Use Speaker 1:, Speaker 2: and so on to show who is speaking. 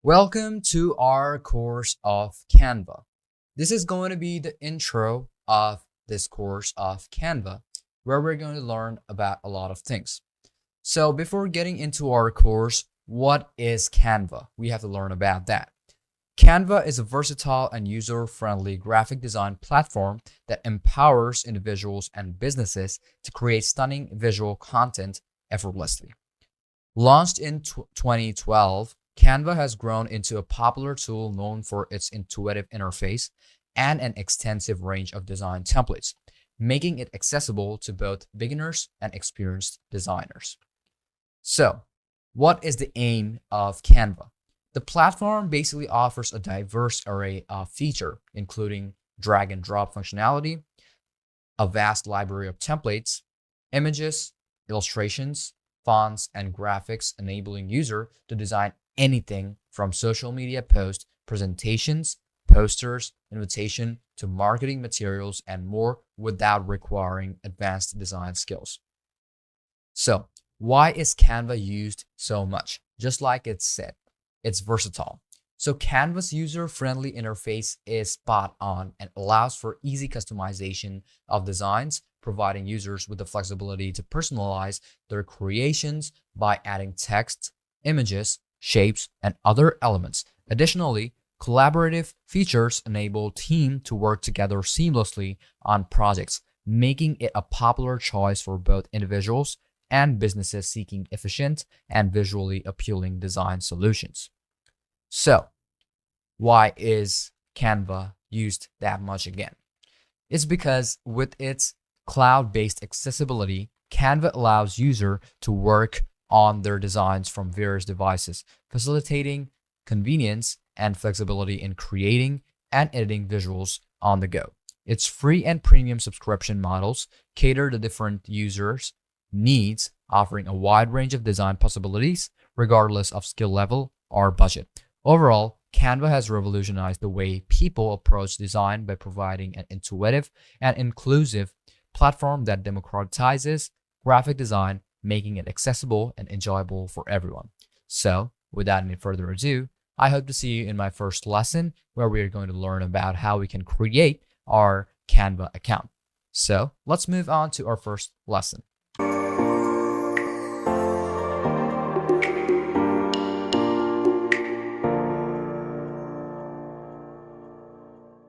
Speaker 1: Welcome to our course of Canva. This is going to be the intro of this course of Canva, where we're going to learn about a lot of things. So before getting into our course, what is Canva? We have to learn about that. Canva is a versatile and user-friendly graphic design platform that empowers individuals and businesses to create stunning visual content effortlessly. Launched in 2012, Canva has grown into a popular tool known for its intuitive interface and an extensive range of design templates, making it accessible to both beginners and experienced designers. So, what is the aim of Canva? The platform basically offers a diverse array of features, including drag and drop functionality, a vast library of templates, images, illustrations, fonts, and graphics, enabling user to design anything from social media posts, presentations, posters, invitation to marketing materials and more without requiring advanced design skills. So, why is Canva used so much? Just like it said, it's versatile. So Canva's user-friendly interface is spot on and allows for easy customization of designs, providing users with the flexibility to personalize their creations by adding text, images, shapes, and other elements. Additionally, collaborative features enable teams to work together seamlessly on projects, making it a popular choice for both individuals and businesses seeking efficient and visually appealing design solutions. So, why is Canva used that much again? It's because with its cloud-based accessibility, Canva allows users to work on their designs from various devices, facilitating convenience and flexibility in creating and editing visuals on the go. Its free and premium subscription models cater to different users' needs, offering a wide range of design possibilities regardless of skill level or budget. Overall, Canva has revolutionized the way people approach design by providing an intuitive and inclusive platform that democratizes graphic design, making it accessible and enjoyable for everyone. So, without any further ado, I hope to see you in my first lesson where we are going to learn about how we can create our Canva account. So, let's move on to our first lesson.